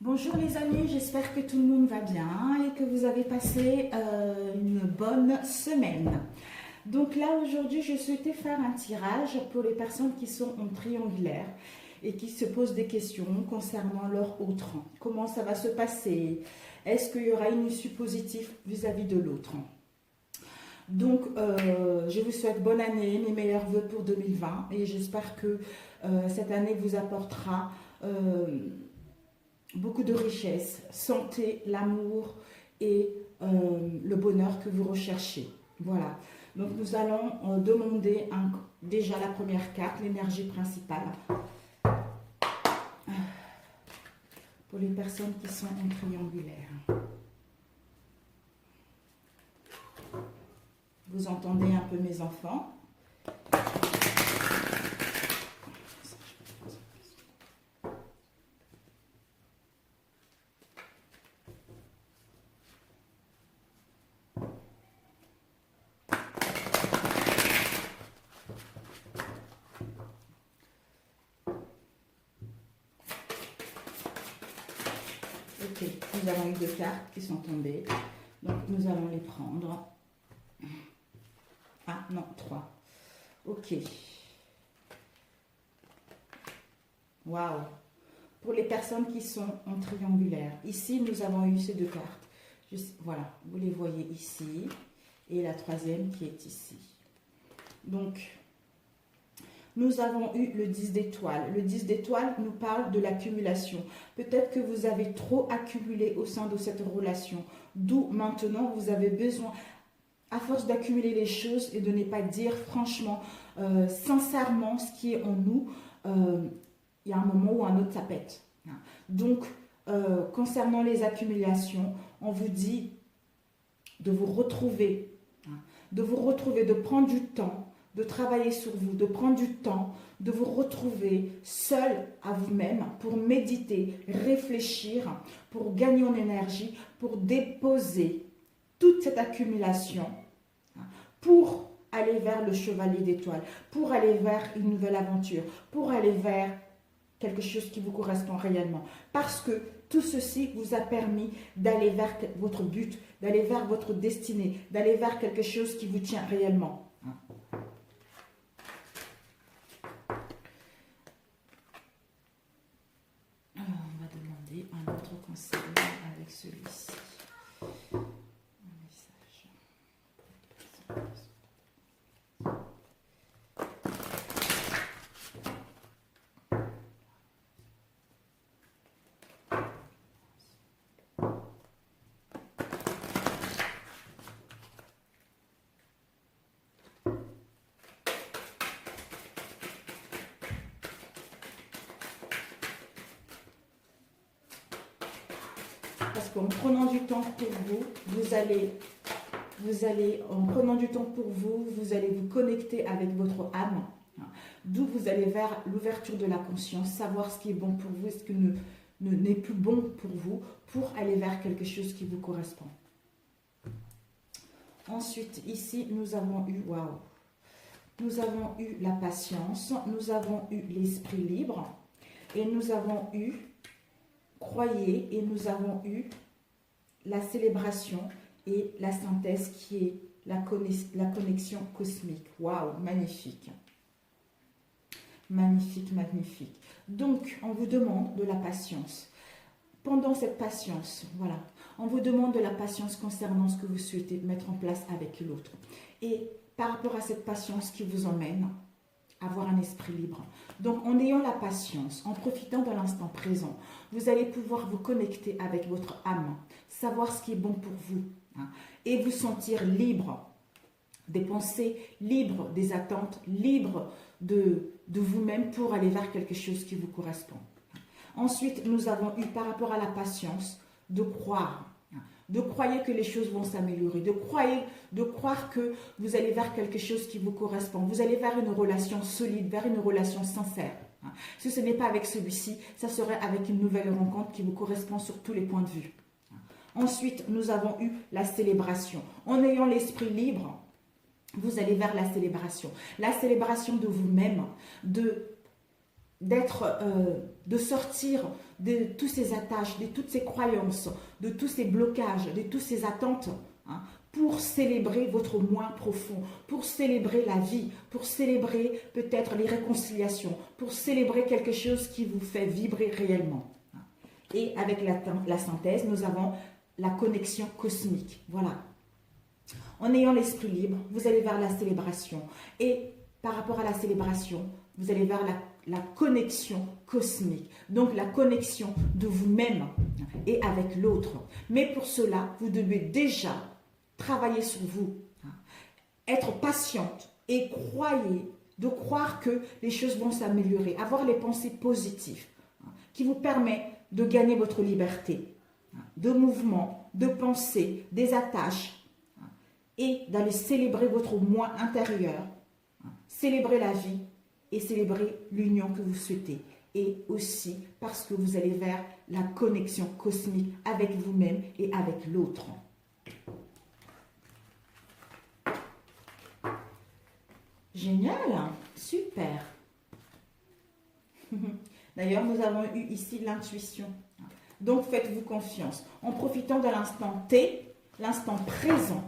Bonjour les amis, j'espère que tout le monde va bien et que vous avez passé une bonne semaine. Donc là aujourd'hui je souhaitais faire un tirage pour les personnes qui sont en triangulaire et qui se posent des questions concernant leur autre. Comment ça va se passer? Est-ce qu'il y aura une issue positive vis-à-vis de l'autre? Donc je vous souhaite bonne année, mes meilleurs vœux pour 2020 et j'espère que cette année vous apportera beaucoup de richesse, santé, l'amour et le bonheur que vous recherchez. Voilà. Donc nous allons demander déjà la première carte, l'énergie principale, pour les personnes qui sont en triangulaire. Vous entendez un peu mes enfants? Ok, nous avons eu deux cartes qui sont tombées. Donc nous allons les prendre. Ah non, trois. Ok. Waouh. Pour les personnes qui sont en triangulaire. Ici, nous avons eu ces deux cartes. Voilà, vous les voyez ici. Et la troisième qui est ici. Donc, nous avons eu le 10 d'étoiles. Le 10 d'étoiles nous parle de l'accumulation. Peut-être que vous avez trop accumulé au sein de cette relation. D'où maintenant, vous avez besoin, à force d'accumuler les choses et de ne pas dire franchement, sincèrement ce qui est en nous, il y a un moment ou un autre, ça pète. Donc, concernant les accumulations, on vous dit de vous retrouver, de prendre du temps, de travailler sur vous, de prendre du temps, de vous retrouver seul à vous-même pour méditer, réfléchir, pour gagner en énergie, pour déposer toute cette accumulation, pour aller vers le chevalier d'étoiles, pour aller vers une nouvelle aventure, pour aller vers quelque chose qui vous correspond réellement. Parce que tout ceci vous a permis d'aller vers votre but, d'aller vers votre destinée, d'aller vers quelque chose qui vous tient réellement. Alors, on va demander un autre conseil avec celui-ci. Un message. Parce qu'en prenant du temps pour vous, en prenant du temps pour vous, vous allez vous connecter avec votre âme. D'où vous allez vers l'ouverture de la conscience, savoir ce qui est bon pour vous et ce qui n'est plus bon pour vous, pour aller vers quelque chose qui vous correspond. Ensuite, ici, nous avons eu, waouh, nous avons eu la patience, nous avons eu l'esprit libre, et nous avons eu, croyez, et nous avons eu la célébration et la synthèse qui est la connexion cosmique. Waouh, magnifique. Magnifique, magnifique. Donc, on vous demande de la patience. Pendant cette patience, voilà, on vous demande de la patience concernant ce que vous souhaitez mettre en place avec l'autre. Et par rapport à cette patience qui vous emmène à avoir un esprit libre. Donc, en ayant la patience, en profitant de l'instant présent, vous allez pouvoir vous connecter avec votre âme, savoir ce qui est bon pour vous, et vous sentir libre des pensées, libre des attentes, libre de vous-même pour aller vers quelque chose qui vous correspond. Ensuite, nous avons eu par rapport à la patience de croire. De croire que les choses vont s'améliorer, de croire que vous allez vers quelque chose qui vous correspond. Vous allez vers une relation solide, vers une relation sincère. Si ce n'est pas avec celui-ci, ça serait avec une nouvelle rencontre qui vous correspond sur tous les points de vue. Ensuite, nous avons eu la célébration. En ayant l'esprit libre, vous allez vers la célébration. La célébration de vous-même, de de sortir de tous ces attaches, de toutes ces croyances, de tous ces blocages, de toutes ces attentes, hein, pour célébrer votre moi profond, pour célébrer la vie, pour célébrer peut-être les réconciliations, pour célébrer quelque chose qui vous fait vibrer réellement. Et avec la synthèse, nous avons la connexion cosmique. Voilà. En ayant l'esprit libre, vous allez vers la célébration. Et par rapport à la célébration, vous allez vers la connexion cosmique. Donc la connexion de vous-même et avec l'autre. Mais pour cela, vous devez déjà travailler sur vous. Être patiente et croire que les choses vont s'améliorer. Avoir les pensées positives qui vous permettent de gagner votre liberté. De mouvement, de pensée, des attaches. Et d'aller célébrer votre moi intérieur, célébrer la vie et célébrer l'union que vous souhaitez. Et aussi parce que vous allez vers la connexion cosmique avec vous-même et avec l'autre. Génial, super. D'ailleurs, nous avons eu ici l'intuition. Donc, faites-vous confiance. En profitant de l'instant T, l'instant présent,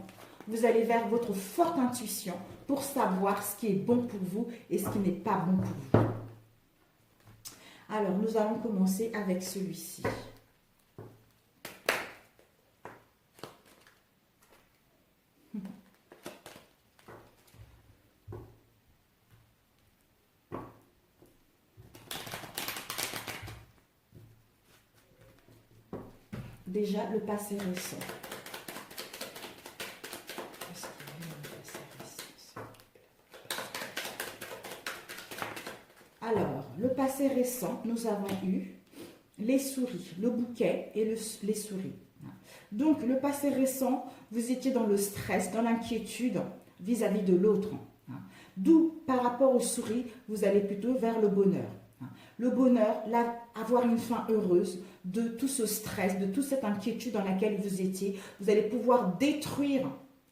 vous allez vers votre forte intuition pour savoir ce qui est bon pour vous et ce qui n'est pas bon pour vous. Alors, nous allons commencer avec celui-ci. Déjà, le passé récent. Alors, le passé récent, nous avons eu les souris, le bouquet et les souris. Donc, le passé récent, vous étiez dans le stress, dans l'inquiétude vis-à-vis de l'autre. D'où, par rapport aux souris, vous allez plutôt vers le bonheur. Le bonheur, là, avoir une fin heureuse de tout ce stress, de toute cette inquiétude dans laquelle vous étiez. Vous allez pouvoir détruire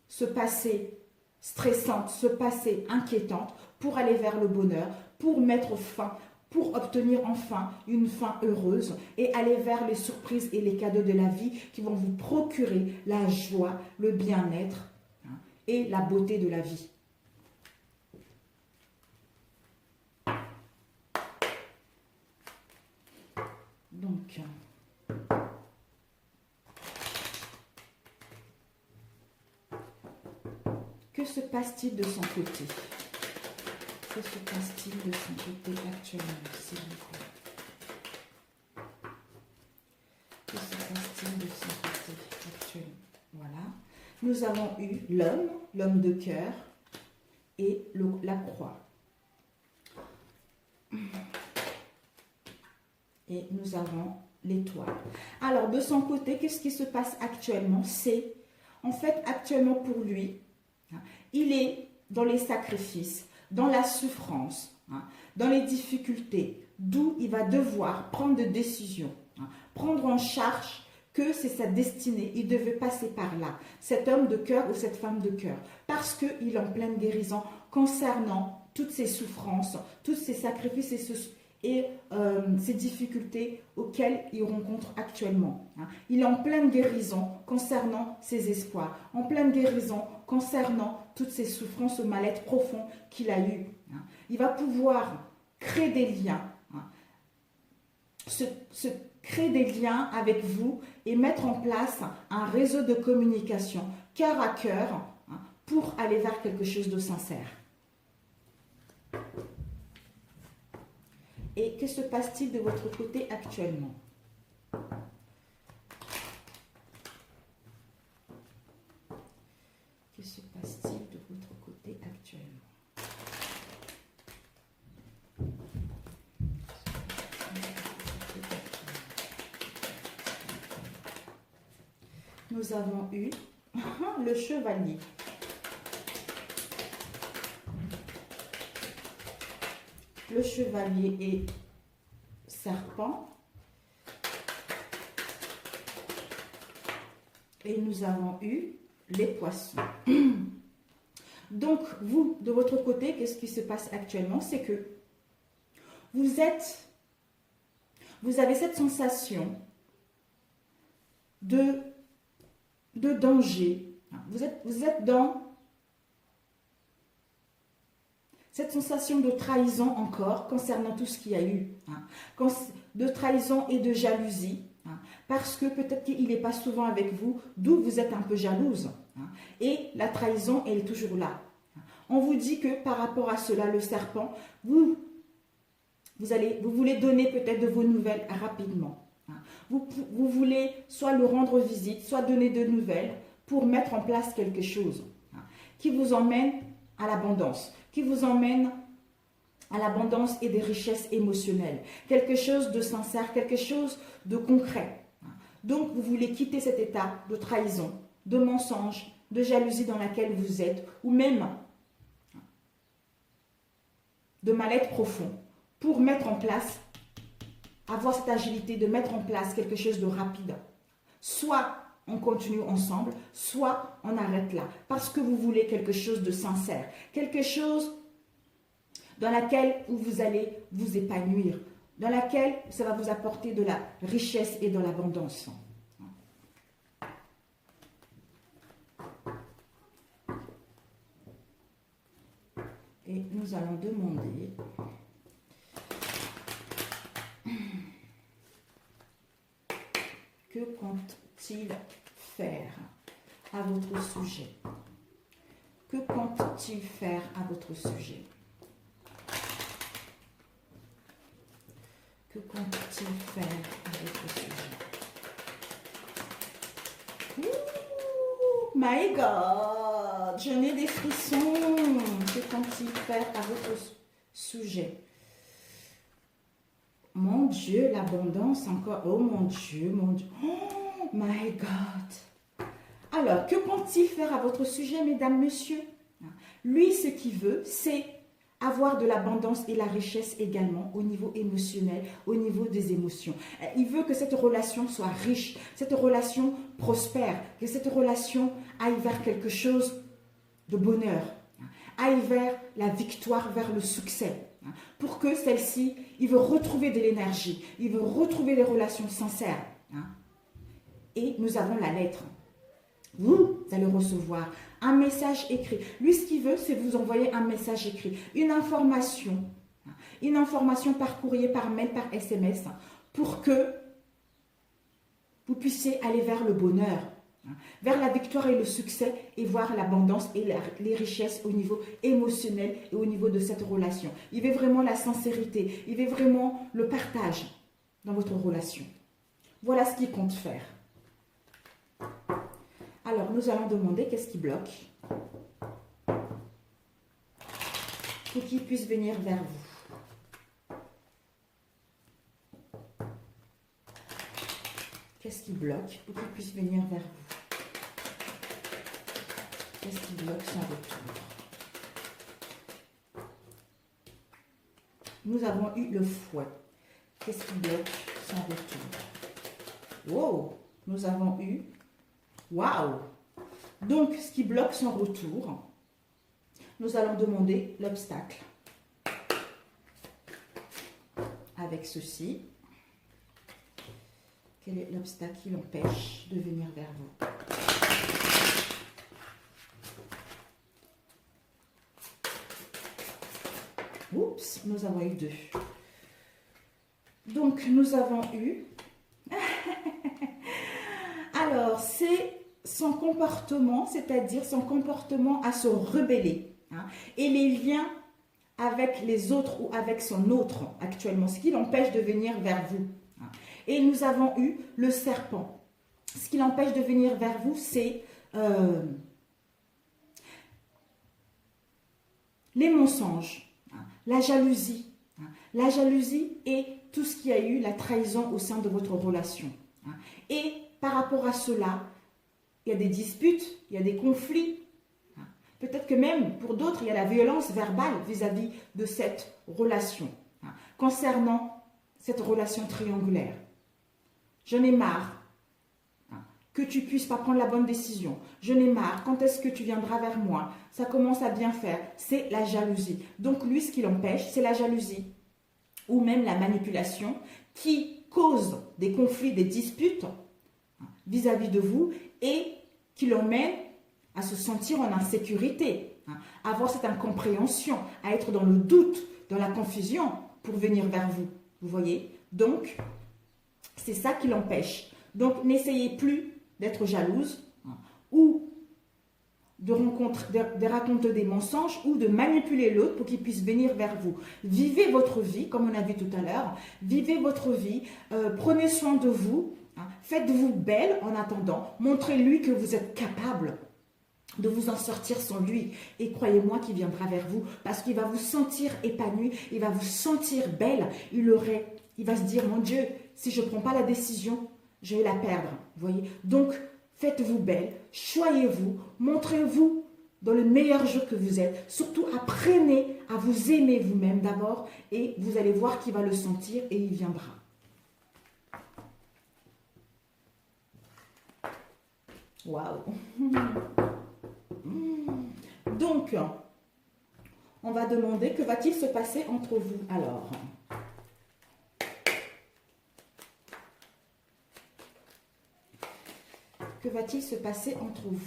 ce passé stressant, ce passé inquiétant pour aller vers le bonheur, pour mettre fin, pour obtenir enfin une fin heureuse et aller vers les surprises et les cadeaux de la vie qui vont vous procurer la joie, le bien-être et la beauté de la vie. Donc, que se passe-t-il de son côté? Que se passe-t-il de son côté actuellement, s'il vous plaît? Que se passe-t-il de son côté actuellement? Voilà. Nous avons eu l'homme de cœur et la croix. Et nous avons l'étoile. Alors, de son côté, qu'est-ce qui se passe actuellement? C'est, en fait, actuellement pour lui, il est dans les sacrifices, dans la souffrance, dans les difficultés, d'où il va devoir prendre des décisions, prendre en charge que c'est sa destinée, il devait passer par là, cet homme de cœur ou cette femme de cœur, parce qu'il est en pleine guérison concernant toutes ces souffrances, tous ces sacrifices et ces difficultés auxquelles il rencontre actuellement. Il est en pleine guérison concernant ses espoirs, en pleine guérison concernant toutes ces souffrances, ce mal-être profond qu'il a eu. Il va pouvoir créer des liens, créer des liens avec vous et mettre en place un réseau de communication cœur à cœur pour aller vers quelque chose de sincère. Et que se passe-t-il de votre côté actuellement? Que se passe-t-il de votre côté actuellement? Nous avons eu le chevalier. Le chevalier et serpent. Et nous avons eu les poissons. Donc, vous, de votre côté, qu'est-ce qui se passe actuellement? C'est que vous avez cette sensation de danger. Vous êtes dans cette sensation de trahison encore concernant tout ce qu'il y a eu. De trahison et de jalousie. Parce que peut-être qu'il n'est pas souvent avec vous, d'où vous êtes un peu jalouse. Et la trahison, elle est toujours là. On vous dit que par rapport à cela, le serpent, vous voulez donner peut-être de vos nouvelles rapidement. Vous voulez soit le rendre visite, soit donner de nouvelles pour mettre en place quelque chose qui vous emmène à l'abondance, qui vous emmène à l'abondance et des richesses émotionnelles. Quelque chose de sincère, quelque chose de concret. Donc, vous voulez quitter cet état de trahison, de mensonge, de jalousie dans laquelle vous êtes, ou même de mal-être profond, pour mettre en place, avoir cette agilité de mettre en place quelque chose de rapide. Soit on continue ensemble, soit on arrête là, parce que vous voulez quelque chose de sincère, quelque chose dans laquelle vous allez vous épanouir, dans laquelle ça va vous apporter de la richesse et de l'abondance. Et nous allons demander que compte-t-il faire à votre sujet? Que compte-t-il faire à votre sujet? Que compte-t-il faire à votre sujet? Ouh, my God! Je n'ai des frissons. Que compte-t-il faire à votre sujet? Mon Dieu, l'abondance encore. Oh mon Dieu, mon Dieu. Oh my God! Alors, que compte-t-il faire à votre sujet, mesdames, messieurs? Lui, ce qu'il veut, c'est avoir de l'abondance et la richesse également au niveau émotionnel, au niveau des émotions. Il veut que cette relation soit riche, cette relation prospère, que cette relation aille vers quelque chose de bonheur, aille vers la victoire, vers le succès. Pour que celle-ci, il veut retrouver de l'énergie, il veut retrouver des relations sincères. Et nous avons la lettre. Vous allez recevoir un message écrit. Lui, ce qu'il veut, c'est vous envoyer un message écrit, une information par courrier, par mail, par SMS, pour que vous puissiez aller vers le bonheur, vers la victoire et le succès, et voir l'abondance et les richesses au niveau émotionnel et au niveau de cette relation. Il veut vraiment la sincérité, il veut vraiment le partage dans votre relation. Voilà ce qu'il compte faire. Alors, nous allons demander qu'est-ce qui bloque pour qu'il puisse venir vers vous. Qu'est-ce qui bloque pour qu'il puisse venir vers vous? Qu'est-ce qui bloque son retour? Nous avons eu le fouet. Qu'est-ce qui bloque son retour? Wow! Nous avons eu... Waouh! Donc, ce qui bloque son retour, nous allons demander l'obstacle. Avec ceci, quel est l'obstacle qui l'empêche de venir vers vous? Oups, nous avons eu 2. Donc, nous avons eu... Alors, c'est son comportement, c'est-à-dire son comportement à se rebeller. Et les liens avec les autres ou avec son autre actuellement, ce qui l'empêche de venir vers vous. Et nous avons eu le serpent. Ce qui l'empêche de venir vers vous, c'est les mensonges, la jalousie. La jalousie et tout ce qu'il y a eu, la trahison au sein de votre relation. Et par rapport à cela, il y a des disputes, il y a des conflits. Peut-être que même pour d'autres, il y a la violence verbale vis-à-vis de cette relation. Concernant cette relation triangulaire. J'en ai marre que tu ne puisses pas prendre la bonne décision. Je n'ai marre, quand est-ce que tu viendras vers moi? Ça commence à bien faire. C'est la jalousie. Donc lui, ce qui l'empêche, c'est la jalousie. ou même la manipulation qui cause des conflits, des disputes vis-à-vis de vous et qui l'emmène à se sentir en insécurité, à avoir cette incompréhension, à être dans le doute, dans la confusion pour venir vers vous. Vous voyez? Donc, c'est ça qui l'empêche. Donc, n'essayez plus d'être jalouse ou de raconter des mensonges ou de manipuler l'autre pour qu'il puisse venir vers vous. Vivez votre vie, comme on a vu tout à l'heure. Vivez votre vie. Prenez soin de vous. Faites-vous belle en attendant. Montrez-lui que vous êtes capable de vous en sortir sans lui. Et croyez-moi qu'il viendra vers vous parce qu'il va vous sentir épanoui. Il va vous sentir belle. Il va se dire, mon Dieu, si je ne prends pas la décision, je vais la perdre. Vous voyez? Donc, faites-vous belle, choyez-vous, montrez-vous dans le meilleur jour que vous êtes. Surtout, apprenez à vous aimer vous-même d'abord et vous allez voir qu'il va le sentir et il viendra. Waouh! Donc, on va demander que va-t-il se passer entre vous alors? Que va-t-il se passer entre vous?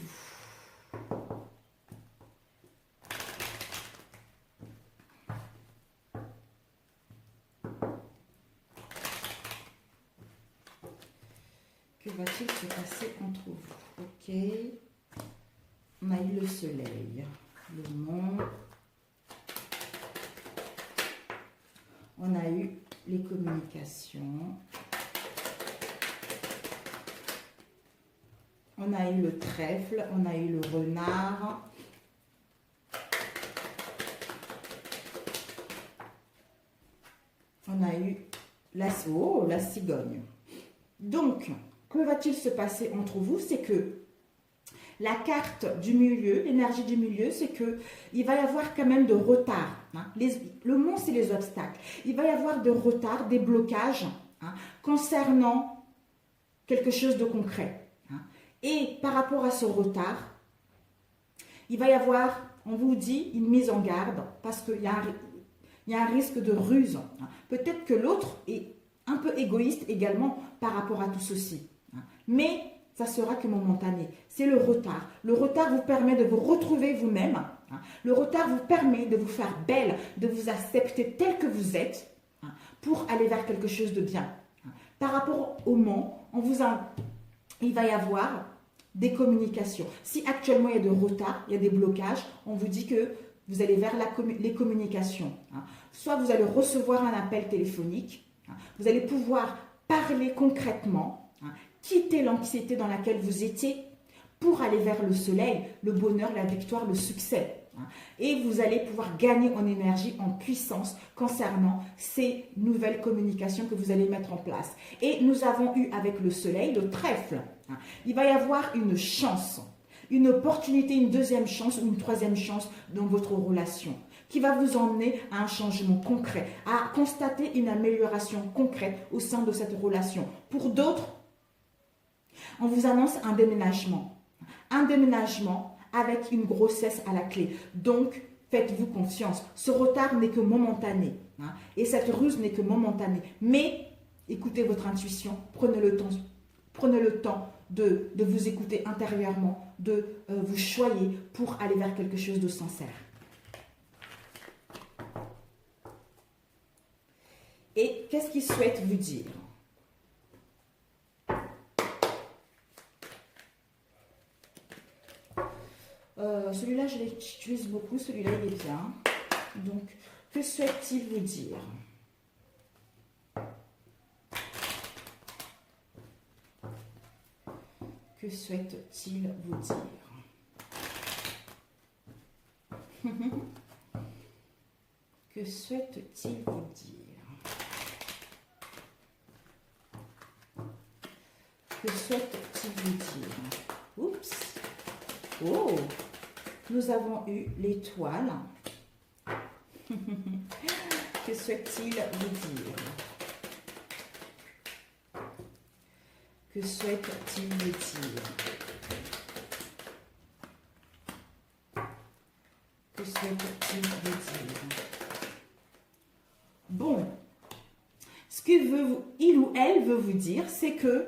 Que va-t-il se passer entre vous? Ok. On a eu le soleil, le monde. On a eu les communications. On a eu le trèfle, on a eu le renard. On a eu la cigogne. Donc, que va-t-il se passer entre vous? C'est que la carte du milieu, l'énergie du milieu, c'est que il va y avoir quand même de retard. Le monde, c'est les obstacles. Il va y avoir de retard, des blocages concernant quelque chose de concret. Et par rapport à ce retard, il va y avoir, on vous dit, une mise en garde parce qu'il y a un risque de ruse. Peut-être que l'autre est un peu égoïste également par rapport à tout ceci. Mais ça sera que momentané. C'est le retard. Le retard vous permet de vous retrouver vous-même. Le retard vous permet de vous faire belle, de vous accepter tel que vous êtes pour aller vers quelque chose de bien. Par rapport au monde, il va y avoir des communications. Si actuellement il y a de retard, il y a des blocages, on vous dit que vous allez vers les communications. Soit vous allez recevoir un appel téléphonique, vous allez pouvoir parler concrètement, quitter l'anxiété dans laquelle vous étiez pour aller vers le soleil, le bonheur, la victoire, le succès. Et vous allez pouvoir gagner en énergie, en puissance concernant ces nouvelles communications que vous allez mettre en place. Et nous avons eu avec le soleil le trèfle. Il va y avoir une chance, une opportunité, une deuxième chance ou une troisième chance dans votre relation qui va vous emmener à un changement concret, à constater une amélioration concrète au sein de cette relation. Pour d'autres, on vous annonce un déménagement. Un déménagement avec une grossesse à la clé. Donc, faites-vous confiance. Ce retard n'est que momentané. Et cette ruse n'est que momentanée. Mais, écoutez votre intuition. Prenez le temps de vous écouter intérieurement, de vous choyer pour aller vers quelque chose de sincère. Et qu'est-ce qu'il souhaite vous dire ? Celui-là, je l'utilise beaucoup. Celui-là, il est bien. Donc, que souhaite-t-il vous dire ? Que souhaite-t-il vous dire ? Que souhaite-t-il vous dire ? Que souhaite-t-il vous dire ? Oups. Oh, nous avons eu l'étoile. Que souhaite-t-il vous dire ? Que souhaite-t-il vous dire ? Que souhaite-t-il vous dire ? Bon, veut vous dire, c'est que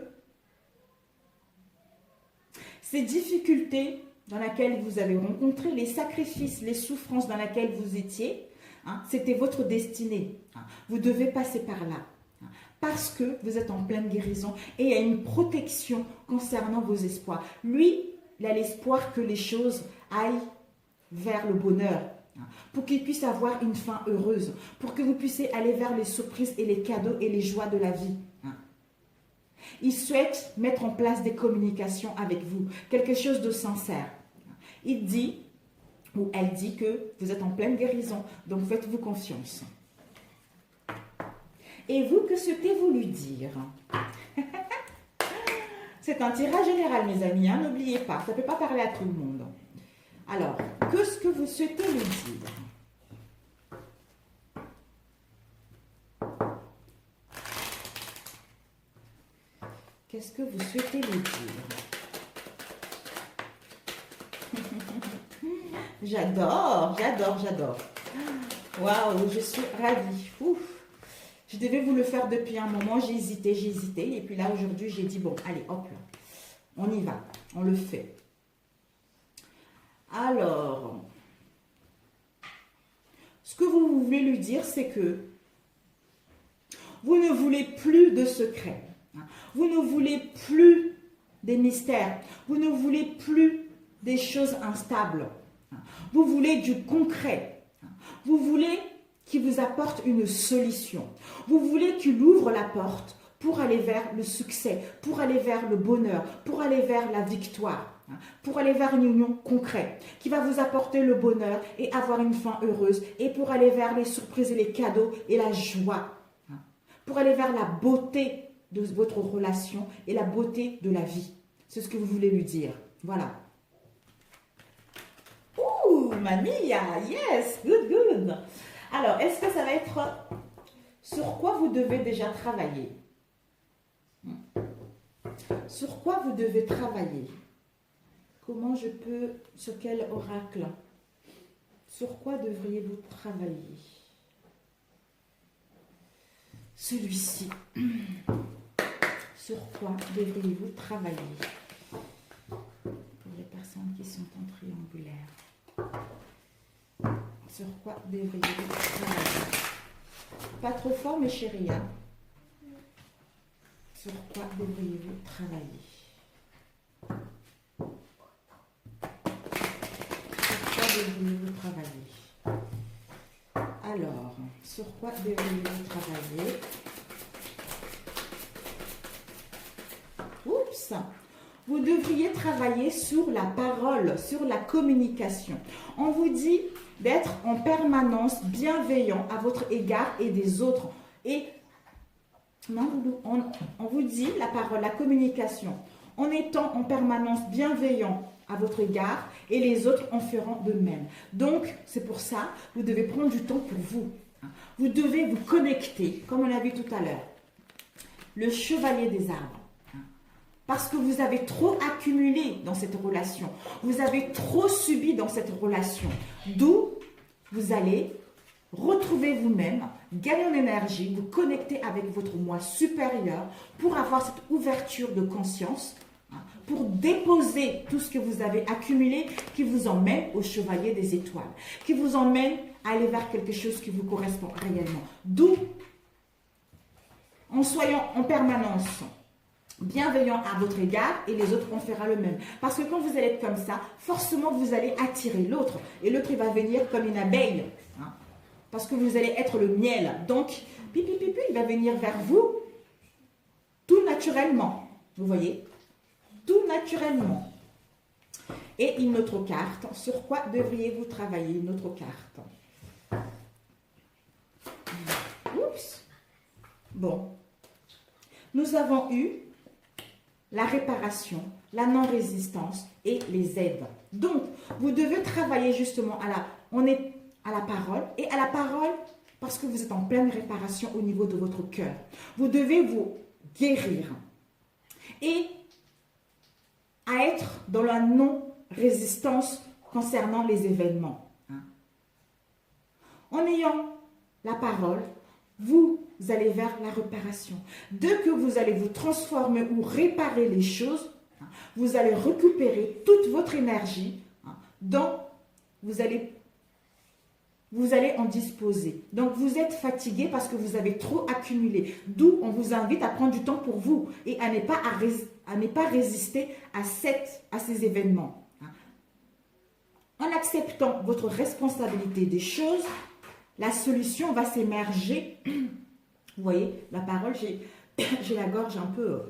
ces difficultés dans lesquelles vous avez rencontré, les sacrifices, les souffrances dans lesquelles vous étiez, hein, c'était votre destinée. Hein. Vous devez passer par là. Hein, parce que vous êtes en pleine guérison et il y a une protection concernant vos espoirs. Lui, il a l'espoir que les choses aillent vers le bonheur, hein, pour qu'il puisse avoir une fin heureuse, pour que vous puissiez aller vers les surprises et les cadeaux et les joies de la vie. Hein. Il souhaite mettre en place des communications avec vous, quelque chose de sincère. Il dit, ou elle dit que vous êtes en pleine guérison, donc faites-vous confiance. Et vous, que souhaitez-vous lui dire? C'est un tirage général, mes amis, hein, n'oubliez pas, ça ne peut pas parler à tout le monde. Alors, qu'est-ce que vous souhaitez lui dire? Qu'est-ce que vous souhaitez lui dire? J'adore, j'adore, j'adore. Waouh, je suis ravie. Ouf. Je devais vous le faire depuis un moment, j'ai hésité. Et puis là, aujourd'hui, j'ai dit, bon, allez, hop là. On y va, on le fait. Alors, ce que vous voulez lui dire, c'est que vous ne voulez plus de secrets. Vous ne voulez plus des mystères. Vous ne voulez plus des choses instables. Vous voulez du concret. Vous voulez qu'il vous apporte une solution. Vous voulez qu'il ouvre la porte pour aller vers le succès, pour aller vers le bonheur, pour aller vers la victoire, pour aller vers une union concrète qui va vous apporter le bonheur et avoir une fin heureuse, et pour aller vers les surprises et les cadeaux et la joie, pour aller vers la beauté de votre relation et la beauté de la vie. C'est ce que vous voulez lui dire. Voilà. Ouh, mamia, yes, good, good. Alors, est-ce que ça va être sur quoi vous devez déjà travailler? Sur quoi vous devez travailler? Comment je peux, sur quel oracle? Sur quoi devriez-vous travailler? Celui-ci. Sur quoi devriez-vous travailler? Pour les personnes qui sont en triangulaire. Sur quoi devriez-vous travailler? Pas trop fort, mes chéris. Hein? Sur quoi devriez-vous travailler? Sur quoi devriez-vous travailler? Alors, sur quoi devriez-vous travailler? Oups! Vous devriez travailler sur la parole, sur la communication. On vous dit d'être en permanence bienveillant à votre égard et des autres. Et non, on vous dit la parole, la communication, en étant en permanence bienveillant à votre égard, et les autres en feront de même. Donc, c'est pour ça, vous devez prendre du temps pour vous. Vous devez vous connecter, comme on l'a vu tout à l'heure. Le chevalier des arbres. Parce que vous avez trop accumulé dans cette relation. Vous avez trop subi dans cette relation. D'où vous allez retrouver vous-même, gagner en énergie, vous connecter avec votre moi supérieur pour avoir cette ouverture de conscience, pour déposer tout ce que vous avez accumulé qui vous emmène au chevalier des étoiles, qui vous emmène à aller vers quelque chose qui vous correspond réellement. D'où, en soyant en permanence bienveillant à votre égard, et les autres en feront le même. Parce que quand vous allez être comme ça, forcément vous allez attirer l'autre, et l'autre il va venir comme une abeille, hein, parce que vous allez être le miel. Donc, pipi, pipi, il va venir vers vous tout naturellement. Vous voyez? Tout naturellement. Et une autre carte. Sur quoi devriez-vous travailler? Une autre carte. Oups. Bon. Nous avons eu la réparation, la non-résistance et les aides. Donc, vous devez travailler justement on est à la parole, et à la parole parce que vous êtes en pleine réparation au niveau de votre cœur. Vous devez vous guérir et à être dans la non-résistance concernant les événements. En ayant la parole, vous allez vers la réparation. Dès que vous allez vous transformer ou réparer les choses, vous allez récupérer toute votre énergie, vous allez en disposer. Donc, vous êtes fatigué parce que vous avez trop accumulé. D'où on vous invite à prendre du temps pour vous et à ne pas résister à ces événements. En acceptant votre responsabilité des choses, la solution va s'émerger. Vous voyez, la parole, j'ai la gorge un peu...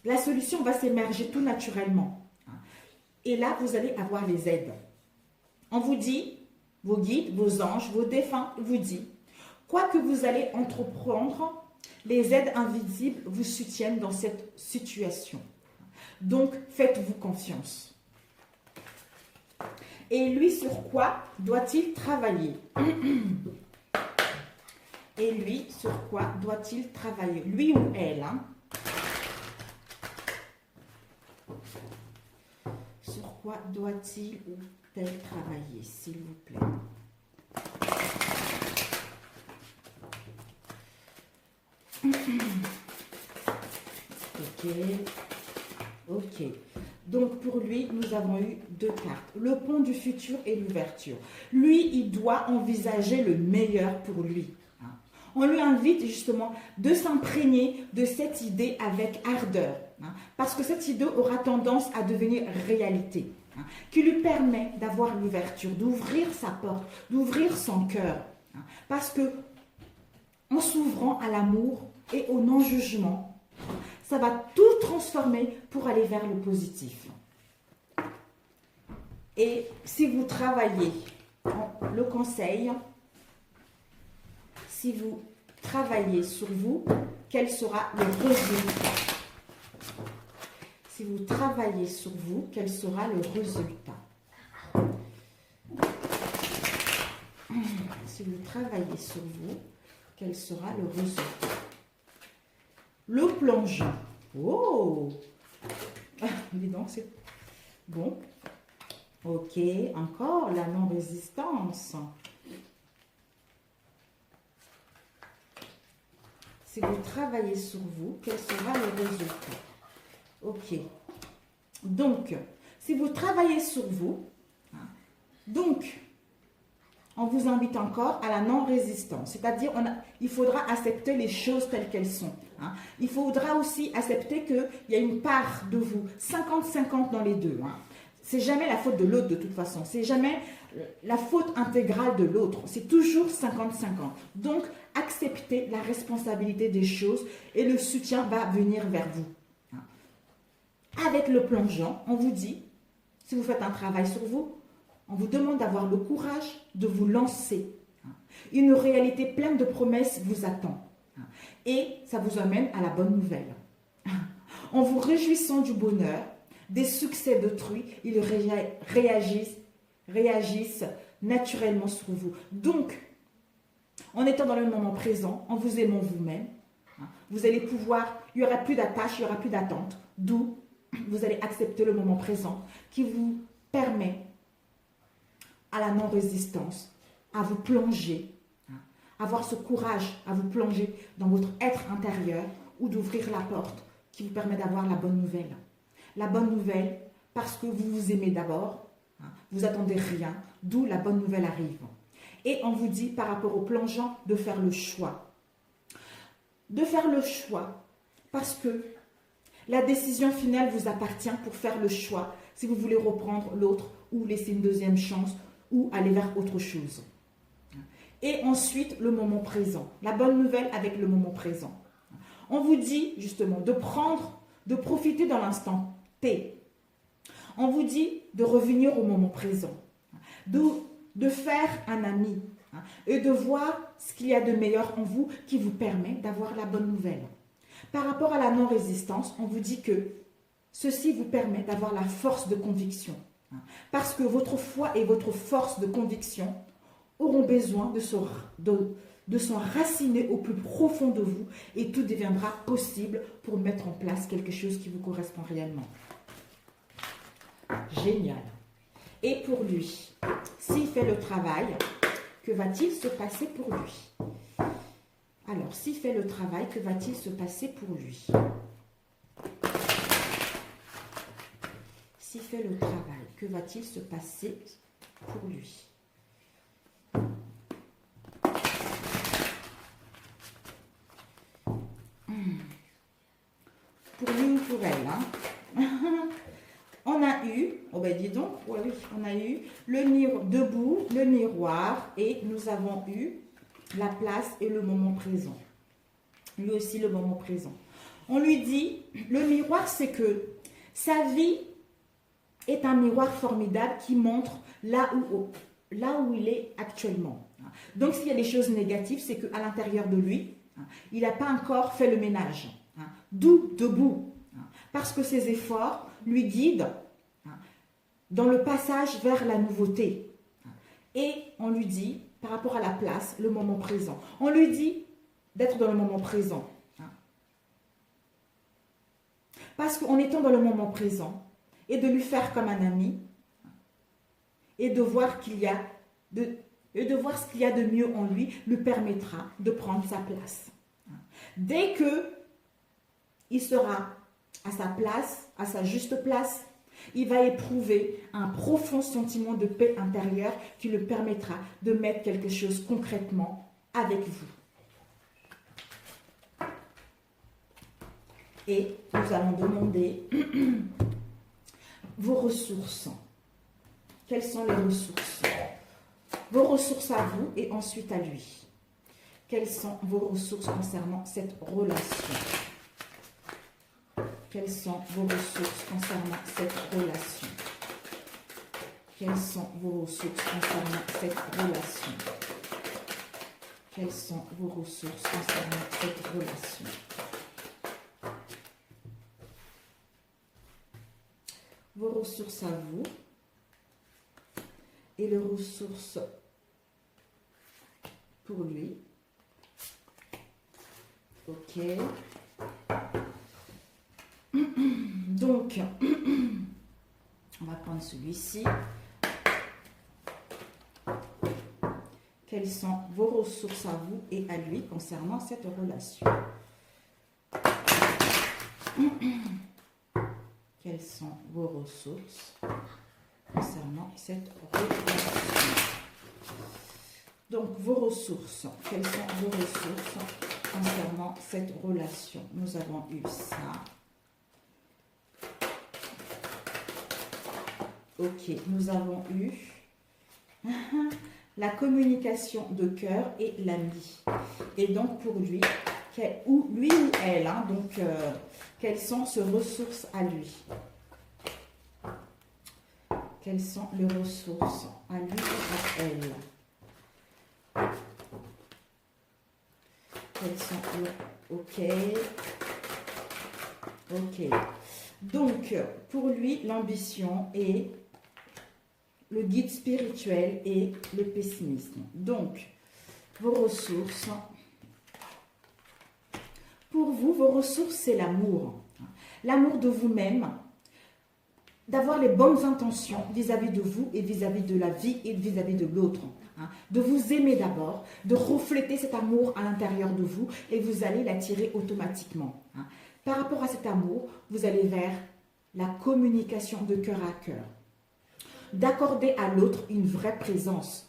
La solution va s'émerger tout naturellement. Et là, vous allez avoir les aides. On vous dit, vos guides, vos anges, vos défunts vous disent, quoi que vous allez entreprendre, les aides invisibles vous soutiennent dans cette situation. Donc, faites-vous confiance. Et lui, sur quoi doit-il travailler? Et lui, sur quoi doit-il travailler? Lui ou elle, hein? Sur quoi doit-il ou elle travailler, s'il vous plaît? Ok. Donc, pour lui, nous avons eu 2 cartes. Le pont du futur et l'ouverture. Lui, il doit envisager le meilleur pour lui. On lui invite justement de s'imprégner de cette idée avec ardeur. Parce que cette idée aura tendance à devenir réalité. Qui lui permet d'avoir l'ouverture, d'ouvrir sa porte, d'ouvrir son cœur. Parce que en s'ouvrant à l'amour et au non-jugement, ça va tout transformer pour aller vers le positif. Et si vous travaillez, le conseil, si vous travaillez sur vous, quel sera le résultat? Si vous travaillez sur vous, quel sera le résultat? Si vous travaillez sur vous, quel sera le résultat? Le plongeon. Oh! Dis donc, c'est bon. Ok, encore la non-résistance. Si vous travaillez sur vous, quel sera le résultat? Ok. Donc, si vous travaillez sur vous, donc, on vous invite encore à la non-résistance. C'est-à-dire, il faudra accepter les choses telles qu'elles sont. Il faudra aussi accepter qu'il y a une part de vous, 50-50 dans les deux. C'est jamais la faute de l'autre de toute façon. C'est jamais la faute intégrale de l'autre. C'est toujours 50-50. Donc, acceptez la responsabilité des choses et le soutien va venir vers vous. Avec le plongeon, on vous dit, si vous faites un travail sur vous, on vous demande d'avoir le courage de vous lancer. Une réalité pleine de promesses vous attend. Et ça vous amène à la bonne nouvelle. En vous réjouissant du bonheur, des succès d'autrui, ils réagissent naturellement sur vous. Donc, en étant dans le moment présent, en vous aimant vous-même, vous allez pouvoir, il n'y aura plus d'attache, il n'y aura plus d'attente. D'où vous allez accepter le moment présent qui vous permet à la non-résistance, à vous plonger, avoir ce courage à vous plonger dans votre être intérieur ou d'ouvrir la porte qui vous permet d'avoir la bonne nouvelle. La bonne nouvelle parce que vous vous aimez d'abord, vous attendez rien, d'où la bonne nouvelle arrive. Et on vous dit par rapport au plongeon de faire le choix. De faire le choix parce que la décision finale vous appartient pour faire le choix si vous voulez reprendre l'autre ou laisser une deuxième chance ou aller vers autre chose. Et ensuite, le moment présent. La bonne nouvelle avec le moment présent. On vous dit justement de profiter dans l'instant T. On vous dit de revenir au moment présent. De faire un ami. Et de voir ce qu'il y a de meilleur en vous qui vous permet d'avoir la bonne nouvelle. Par rapport à la non-résistance, on vous dit que ceci vous permet d'avoir la force de conviction. Parce que votre foi et votre force de conviction auront besoin de s'enraciner au plus profond de vous et tout deviendra possible pour mettre en place quelque chose qui vous correspond réellement. Génial. Et pour lui, s'il fait le travail, que va-t-il se passer pour lui? Alors, s'il fait le travail, que va-t-il se passer pour lui? S'il fait le travail, que va-t-il se passer pour lui? Pour lui ou pour elle, hein? On a eu, oh ben dis donc, ouais, oui, on a eu debout, le miroir, et nous avons eu la place et le moment présent. Lui aussi, le moment présent. On lui dit, le miroir, c'est que sa vie est un miroir formidable qui montre là où il est actuellement. Donc, s'il y a des choses négatives, c'est qu'à l'intérieur de lui, il n'a pas encore fait le ménage. D'où debout. Parce que ses efforts lui guident dans le passage vers la nouveauté. Et on lui dit, par rapport à la place, le moment présent. On lui dit d'être dans le moment présent. Parce qu'en étant dans le moment présent, et de lui faire comme un ami, et de voir qu'il y a de voir ce qu'il y a de mieux en lui permettra de prendre sa place. Dès que il sera à sa place, à sa juste place, il va éprouver un profond sentiment de paix intérieure qui le permettra de mettre quelque chose concrètement avec vous. Et nous allons demander vos ressources. Quelles sont les ressources? Vos ressources à vous et ensuite à lui. Quelles sont vos ressources concernant cette relation? Quelles sont vos ressources concernant cette relation? Quelles sont vos ressources concernant cette relation? Quelles sont vos ressources concernant cette relation? Vos ressources à vous et les ressources pour lui. Ok. Donc, on va prendre celui-ci. Quelles sont vos ressources à vous et à lui concernant cette relation? Quelles sont vos ressources concernant cette relation? Donc, vos ressources. Quelles sont vos ressources concernant cette relation? Nous avons eu ça. Ok, nous avons eu la communication de cœur et l'ami. Et donc, pour lui, lui ou elle, hein, donc, quelles sont ses ressources à lui? Quelles sont les ressources à lui ou à elle? Quelles sont ok. Ok. Donc, pour lui, l'ambition est le guide spirituel et le pessimisme. Donc, vos ressources. Pour vous, vos ressources, c'est l'amour. L'amour de vous-même, d'avoir les bonnes intentions vis-à-vis de vous et vis-à-vis de la vie et vis-à-vis de l'autre. De vous aimer d'abord, de refléter cet amour à l'intérieur de vous et vous allez l'attirer automatiquement. Par rapport à cet amour, vous allez vers la communication de cœur à cœur. D'accorder à l'autre une vraie présence,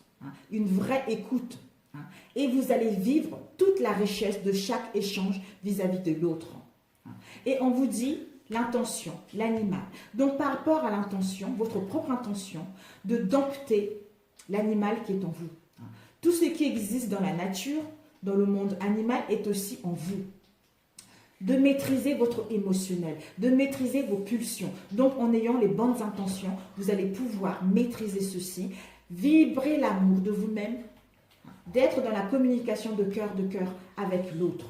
une vraie écoute. Et vous allez vivre toute la richesse de chaque échange vis-à-vis de l'autre. Et on vous dit l'intention, l'animal. Donc par rapport à l'intention, votre propre intention, de dompter l'animal qui est en vous. Tout ce qui existe dans la nature, dans le monde animal, est aussi en vous. De maîtriser votre émotionnel, de maîtriser vos pulsions. Donc en ayant les bonnes intentions, vous allez pouvoir maîtriser ceci, vibrer l'amour de vous-même, d'être dans la communication de cœur avec l'autre.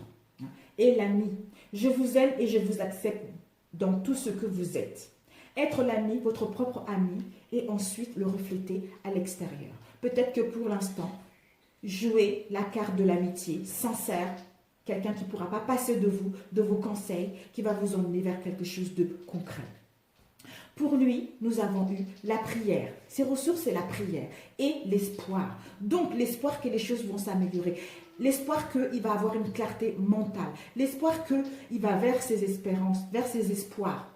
Et l'ami, je vous aime et je vous accepte dans tout ce que vous êtes. Être l'ami, votre propre ami, et ensuite le refléter à l'extérieur. Peut-être que pour l'instant, jouez la carte de l'amitié sincère, quelqu'un qui ne pourra pas passer de vous, de vos conseils, qui va vous emmener vers quelque chose de concret. Pour lui, nous avons eu la prière. Ses ressources, c'est la prière et l'espoir. Donc, l'espoir que les choses vont s'améliorer. L'espoir qu'il va avoir une clarté mentale. L'espoir qu'il va vers ses espérances, vers ses espoirs.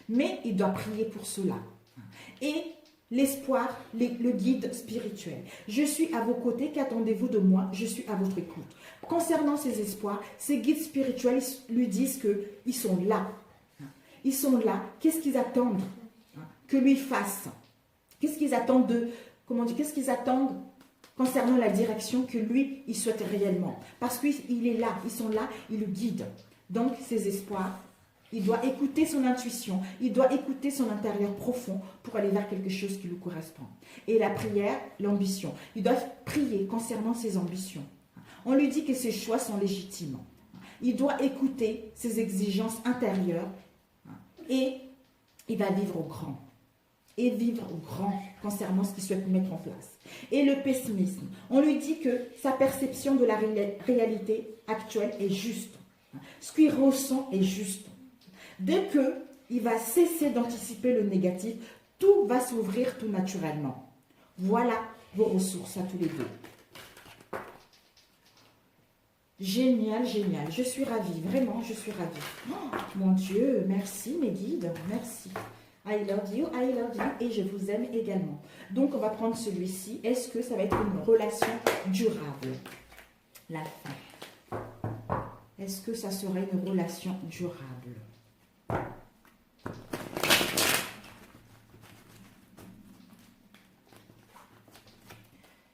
Mais il doit prier pour cela. Et l'espoir, le guide spirituel. Je suis à vos côtés, qu'attendez-vous de moi? Je suis à votre écoute. Concernant ses espoirs, ses guides spirituels lui disent qu'ils sont là. Ils sont là. Qu'est-ce qu'ils attendent que lui fasse? Qu'est-ce qu'ils attendent qu'est-ce qu'ils attendent concernant la direction que lui, il souhaite réellement? Parce qu'il est là, ils sont là, ils le guident. Donc, ses espoirs, il doit écouter son intuition, il doit écouter son intérieur profond pour aller vers quelque chose qui lui correspond. Et la prière, l'ambition. Il doit prier concernant ses ambitions. On lui dit que ses choix sont légitimes. Il doit écouter ses exigences intérieures et il va vivre au grand. Et vivre au grand concernant ce qu'il souhaite mettre en place. Et le pessimisme. On lui dit que sa perception de la réalité actuelle est juste. Ce qu'il ressent est juste. Dès qu'il va cesser d'anticiper le négatif, tout va s'ouvrir tout naturellement. Voilà vos ressources à tous les deux. Génial, génial. Je suis ravie, vraiment, je suis ravie. Oh, mon Dieu, merci mes guides, merci. I love you, et je vous aime également. Donc, on va prendre celui-ci. Est-ce que ça va être une relation durable? La fin. Est-ce que ça serait une relation durable?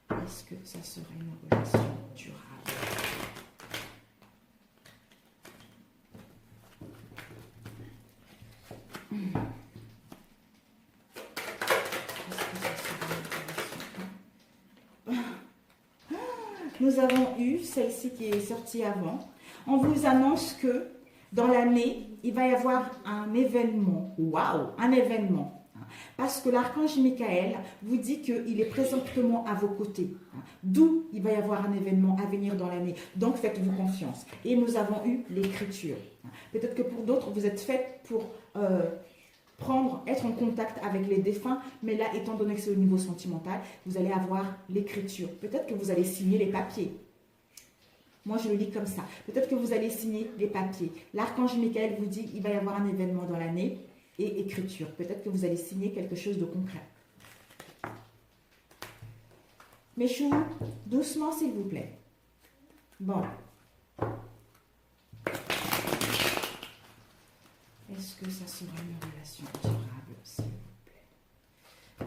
Est-ce que ça serait une relation durable? Nous avons eu celle-ci qui est sortie avant. On vous annonce que dans l'année, il va y avoir un événement. Waouh, un événement. Parce que l'archange Michael vous dit qu'il est présentement à vos côtés. D'où il va y avoir un événement à venir dans l'année. Donc faites-vous confiance. Et nous avons eu l'écriture. Peut-être que pour d'autres, vous êtes faites pour être en contact avec les défunts, mais là, étant donné que c'est au niveau sentimental, vous allez avoir l'écriture. Peut-être que vous allez signer les papiers. Moi, je le lis comme ça. Peut-être que vous allez signer les papiers. L'archange Michael vous dit qu'il va y avoir un événement dans l'année et écriture. Peut-être que vous allez signer quelque chose de concret. Mes choux, doucement, s'il vous plaît. Bon. Est-ce que ça sera une relation durable, s'il vous plaît?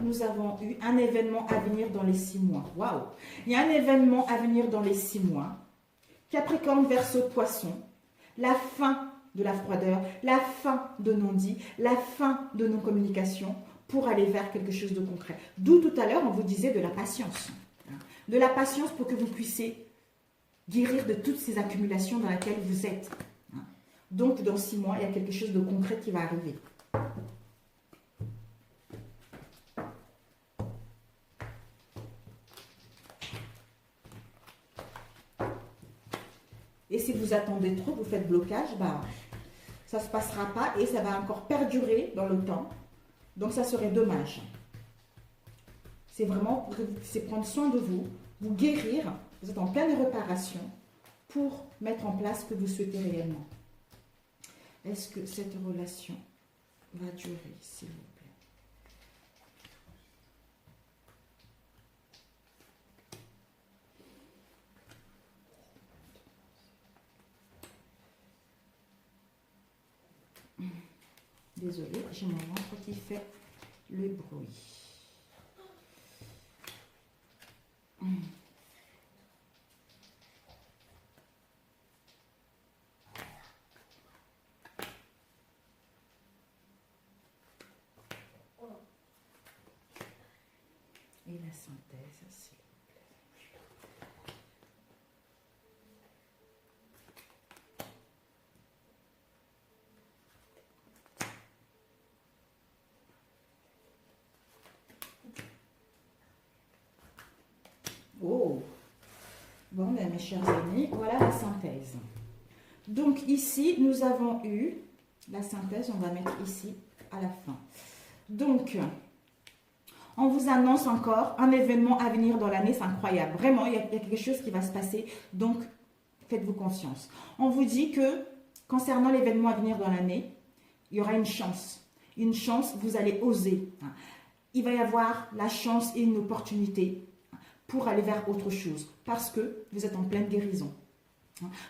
Nous avons eu un événement à venir dans les 6 mois. Waouh! Il y a un événement à venir dans les 6 mois. Capricorne, Verseau, Poisson. La fin de la froideur, la fin de non-dit, la fin de non-communication pour aller vers quelque chose de concret. D'où tout à l'heure, on vous disait de la patience. De la patience pour que vous puissiez guérir de toutes ces accumulations dans lesquelles vous êtes. Donc, dans 6 mois, il y a quelque chose de concret qui va arriver. Et si vous attendez trop, vous faites blocage, ça ne se passera pas et ça va encore perdurer dans le temps. Donc, ça serait dommage. C'est vraiment pour que vous puissiez prendre soin de vous, vous guérir. Vous êtes en pleine réparation pour mettre en place ce que vous souhaitez réellement. Est-ce que cette relation va durer, s'il vous plaît? Désolée, j'ai mon ventre qui fait le bruit. Et la synthèse, s'il vous plaît. Oh! Bon, ben, mes chers amis, voilà la synthèse. Donc ici, nous avons eu la synthèse, on va mettre ici à la fin. Donc, on vous annonce encore un événement à venir dans l'année, c'est incroyable. Vraiment, il y a quelque chose qui va se passer, donc faites-vous confiance. On vous dit que, concernant l'événement à venir dans l'année, il y aura une chance. Une chance, vous allez oser. Il va y avoir la chance et une opportunité pour aller vers autre chose, parce que vous êtes en pleine guérison.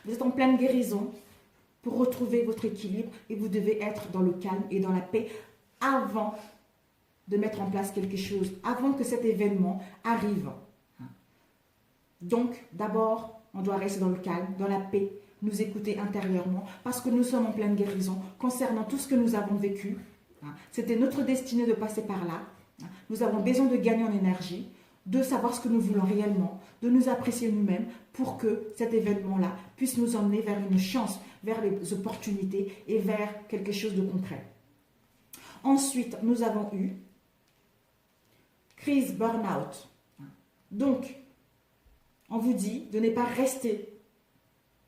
Vous êtes en pleine guérison pour retrouver votre équilibre et vous devez être dans le calme et dans la paix avant de mettre en place quelque chose, avant que cet événement arrive. Donc, d'abord, on doit rester dans le calme, dans la paix, nous écouter intérieurement, parce que nous sommes en pleine guérison concernant tout ce que nous avons vécu. C'était notre destinée de passer par là. Nous avons besoin de gagner en énergie, de savoir ce que nous voulons réellement, de nous apprécier nous-mêmes pour que cet événement-là puisse nous emmener vers une chance, vers les opportunités et vers quelque chose de concret. Ensuite, nous avons eu crise, burn-out. Donc, on vous dit de ne pas rester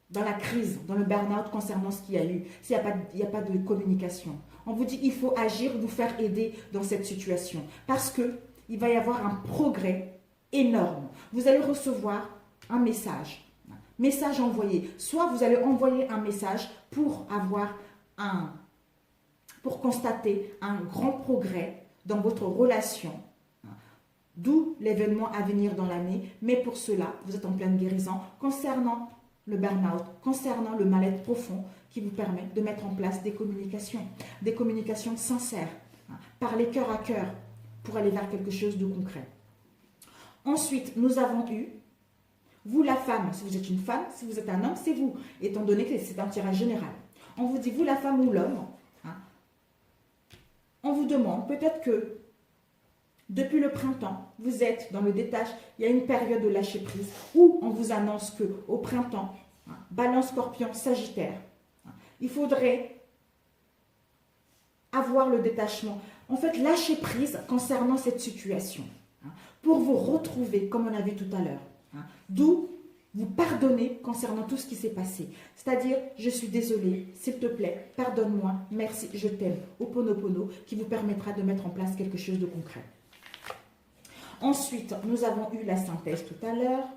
dans la crise, dans le burn-out concernant ce qu'il y a eu, s'il n'y a pas de communication. On vous dit qu'il faut agir, vous faire aider dans cette situation. Parce qu'il va y avoir un progrès énorme. Vous allez recevoir un message. Message envoyé. Soit vous allez envoyer un message pour constater un grand progrès dans votre relation. D'où l'événement à venir dans l'année. Mais pour cela, vous êtes en pleine guérison concernant le burn-out, concernant le mal-être profond qui vous permet de mettre en place des communications sincères, parler cœur à cœur pour aller vers quelque chose de concret. Ensuite, nous avons eu, vous la femme, si vous êtes une femme, si vous êtes un homme, c'est vous, étant donné que c'est un tirage général. On vous dit, vous la femme ou l'homme, on vous demande, peut-être que depuis le printemps, vous êtes dans le détache, il y a une période de lâcher prise où on vous annonce qu'au printemps, Balance, Scorpion, Sagittaire, il faudrait avoir le détachement. En fait, lâcher prise concernant cette situation pour vous retrouver, comme on a vu tout à l'heure. D'où vous pardonner concernant tout ce qui s'est passé. C'est-à-dire, je suis désolée, s'il te plaît, pardonne-moi, merci, je t'aime. Ho'oponopono, qui vous permettra de mettre en place quelque chose de concret. Ensuite, nous avons eu la synthèse tout à l'heure.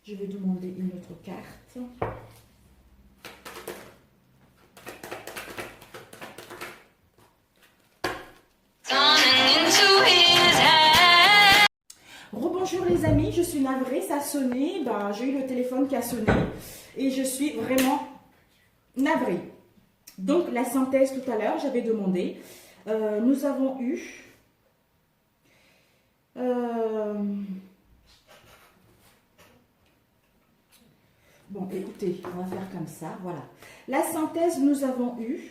Je vais demander une autre carte. Rebonjour les amis, je suis navrée, ça a sonné. J'ai eu le téléphone qui a sonné et je suis vraiment navrée. Donc, la synthèse tout à l'heure, j'avais demandé. Nous avons eu... Bon, écoutez, on va faire comme ça, voilà. La synthèse, nous avons eu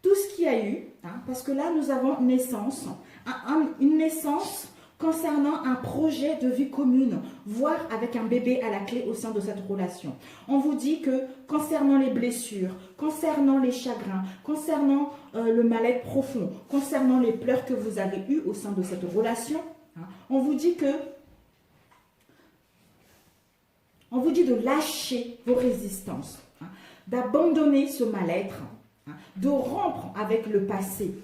tout ce qu'il y a eu, parce que là, nous avons naissance, une naissance concernant un projet de vie commune, voire avec un bébé à la clé au sein de cette relation. On vous dit que concernant les blessures, concernant les chagrins, concernant le mal-être profond, concernant les pleurs que vous avez eus au sein de cette relation, on vous dit de lâcher vos résistances, d'abandonner ce mal-être, de rompre avec le passé.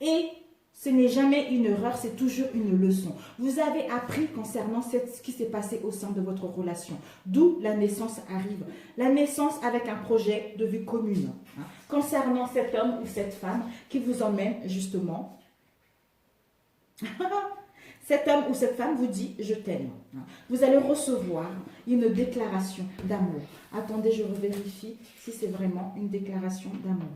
Et ce n'est jamais une erreur, c'est toujours une leçon. Vous avez appris concernant ce qui s'est passé au sein de votre relation. D'où la naissance arrive. La naissance avec un projet de vie commune. Concernant cet homme ou cette femme qui vous emmène justement... Cet homme ou cette femme vous dit « je t'aime ». Vous allez recevoir une déclaration d'amour. Attendez, je revérifie si c'est vraiment une déclaration d'amour.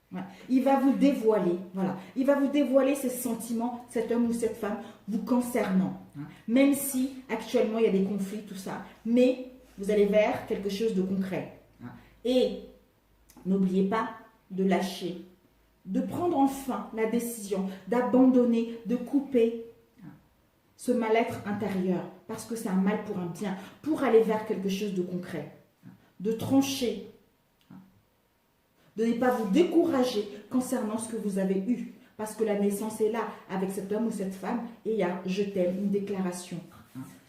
Voilà. Il va vous dévoiler, voilà. Il va vous dévoiler ses sentiments, cet homme ou cette femme, vous concernant. Même si actuellement il y a des conflits, tout ça. Mais vous allez vers quelque chose de concret. Et n'oubliez pas de lâcher, de prendre enfin la décision d'abandonner, de couper ce mal-être intérieur, parce que c'est un mal pour un bien, pour aller vers quelque chose de concret, de trancher, de ne pas vous décourager concernant ce que vous avez eu, parce que la naissance est là, avec cet homme ou cette femme, et il y a « je t'aime », une déclaration.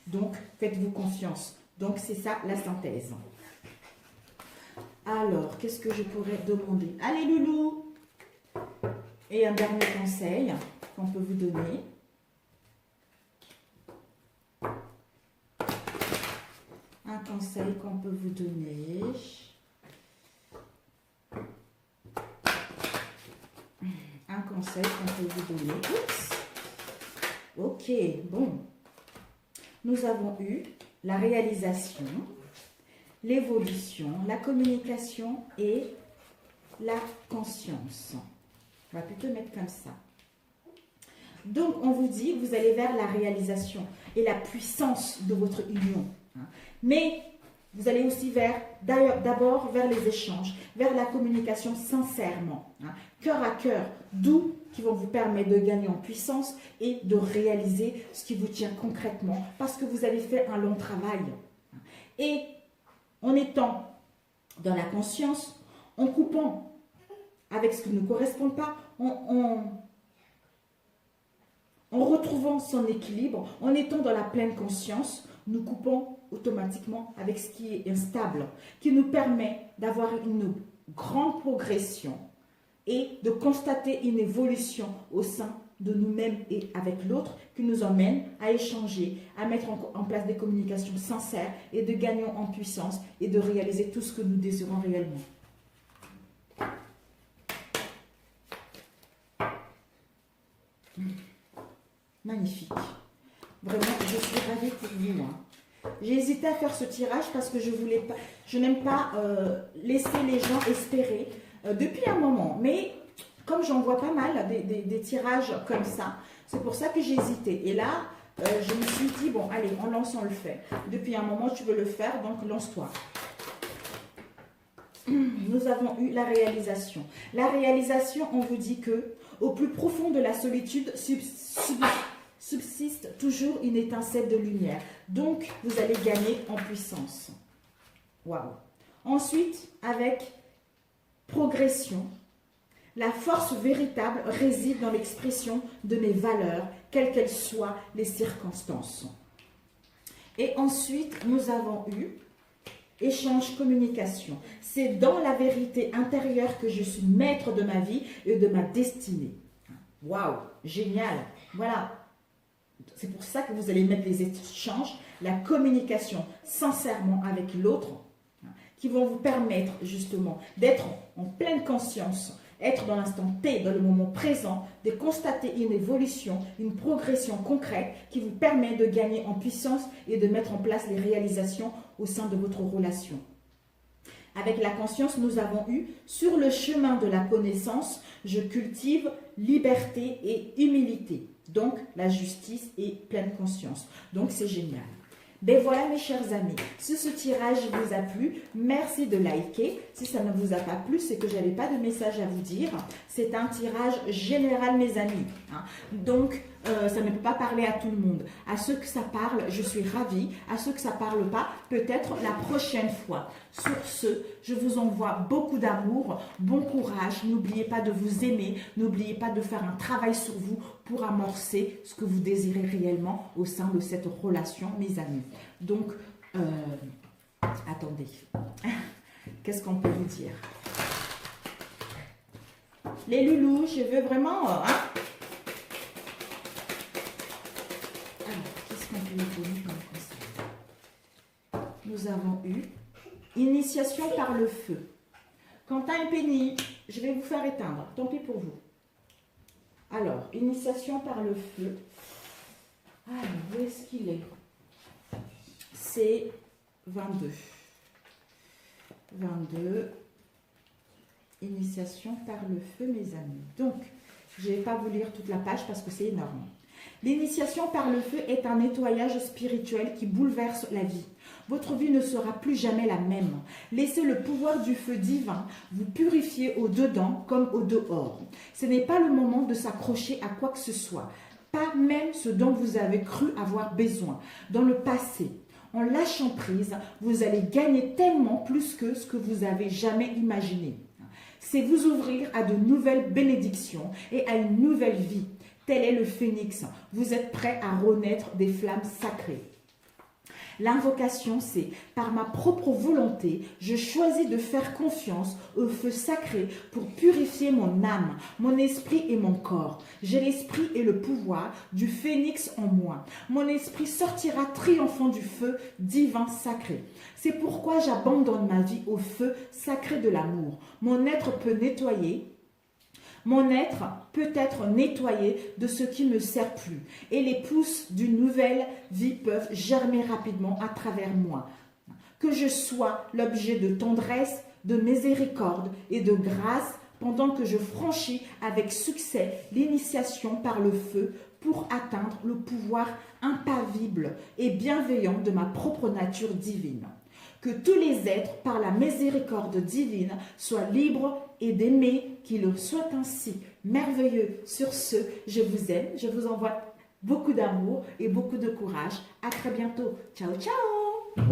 Donc, faites-vous confiance. Donc, c'est ça la synthèse. Alors, qu'est-ce que je pourrais demander? Allez, loulou! Et un dernier conseil qu'on peut vous donner. Un conseil qu'on peut vous donner. Un conseil qu'on peut vous donner. Oups. Ok, bon. Nous avons eu la réalisation, l'évolution, la communication et la conscience. On va plutôt mettre comme ça. Donc, on vous dit que vous allez vers la réalisation et la puissance de votre union. Mais vous allez aussi d'abord vers les échanges, vers la communication sincèrement, cœur à cœur, d'où qui vont vous permettre de gagner en puissance et de réaliser ce qui vous tient concrètement parce que vous avez fait un long travail. Et en étant dans la conscience, en coupant avec ce qui ne correspond pas, en retrouvant son équilibre, en étant dans la pleine conscience, nous coupons automatiquement avec ce qui est instable, qui nous permet d'avoir une grande progression et de constater une évolution au sein de nous-mêmes et avec l'autre qui nous emmène à échanger, à mettre en place des communications sincères et de gagner en puissance et de réaliser tout ce que nous désirons réellement. Magnifique. Vraiment, je suis ravie pour vous. J'ai hésité à faire ce tirage parce que je n'aime pas laisser les gens espérer depuis un moment. Mais comme j'en vois pas mal des tirages comme ça, c'est pour ça que j'ai hésité. Et là, je me suis dit, bon, allez, on lance, on le fait. Depuis un moment, tu veux le faire, donc lance-toi. Nous avons eu la réalisation. La réalisation, on vous dit que au plus profond de la solitude subsiste toujours une étincelle de lumière. Donc, vous allez gagner en puissance. Waouh! Ensuite, avec progression, la force véritable réside dans l'expression de mes valeurs, quelles qu'elles soient les circonstances. Et ensuite, nous avons eu échange, communication. C'est dans la vérité intérieure que je suis maître de ma vie et de ma destinée. Waouh! Génial! Voilà. C'est pour ça que vous allez mettre les échanges, la communication sincèrement avec l'autre, qui vont vous permettre justement d'être en pleine conscience, être dans l'instant T, dans le moment présent, de constater une évolution, une progression concrète qui vous permet de gagner en puissance et de mettre en place les réalisations au sein de votre relation. Avec la conscience, nous avons eu « Sur le chemin de la connaissance, je cultive liberté et humilité. » Donc, la justice et pleine conscience. Donc, c'est génial. Ben voilà mes chers amis, si ce tirage vous a plu, merci de liker. Si ça ne vous a pas plu, c'est que je n'avais pas de message à vous dire. C'est un tirage général mes amis. Donc, ça ne peut pas parler à tout le monde. À ceux que ça parle, je suis ravie. À ceux que ça ne parle pas, peut-être la prochaine fois. Sur ce, je vous envoie beaucoup d'amour, bon courage. N'oubliez pas de vous aimer. N'oubliez pas de faire un travail sur vous pour amorcer ce que vous désirez réellement au sein de cette relation, mes amis. Donc, attendez. Qu'est-ce qu'on peut vous dire? Les loulous, je veux vraiment... Alors, qu'est-ce qu'on peut vous donner comme conseil? Nous avons eu initiation par le feu. Quentin et Penny, je vais vous faire éteindre. Tant pis pour vous. Alors, initiation par le feu. Alors, où est-ce qu'il est? C'est 22. 22. Initiation par le feu, mes amis. Donc, je ne vais pas vous lire toute la page parce que c'est énorme. L'initiation par le feu est un nettoyage spirituel qui bouleverse la vie. Votre vie ne sera plus jamais la même. Laissez le pouvoir du feu divin vous purifier au dedans comme au dehors. Ce n'est pas le moment de s'accrocher à quoi que ce soit, pas même ce dont vous avez cru avoir besoin dans le passé. En lâchant prise, vous allez gagner tellement plus que ce que vous avez jamais imaginé. C'est vous ouvrir à de nouvelles bénédictions et à une nouvelle vie. Tel est le phénix. Vous êtes prêt à renaître des flammes sacrées. L'invocation, c'est par ma propre volonté, je choisis de faire confiance au feu sacré pour purifier mon âme, mon esprit et mon corps. J'ai l'esprit et le pouvoir du phénix en moi. Mon esprit sortira triomphant du feu divin sacré. C'est pourquoi j'abandonne ma vie au feu sacré de l'amour. Mon être peut être nettoyé de ce qui ne me sert plus et les pousses d'une nouvelle vie peuvent germer rapidement à travers moi. Que je sois l'objet de tendresse, de miséricorde et de grâce pendant que je franchis avec succès l'initiation par le feu pour atteindre le pouvoir impavible et bienveillant de ma propre nature divine. Que tous les êtres, par la miséricorde divine, soient libres et d'aimer qu'il soit ainsi. Merveilleux. Sur ce, je vous aime, je vous envoie beaucoup d'amour et beaucoup de courage. À très bientôt. Ciao, ciao.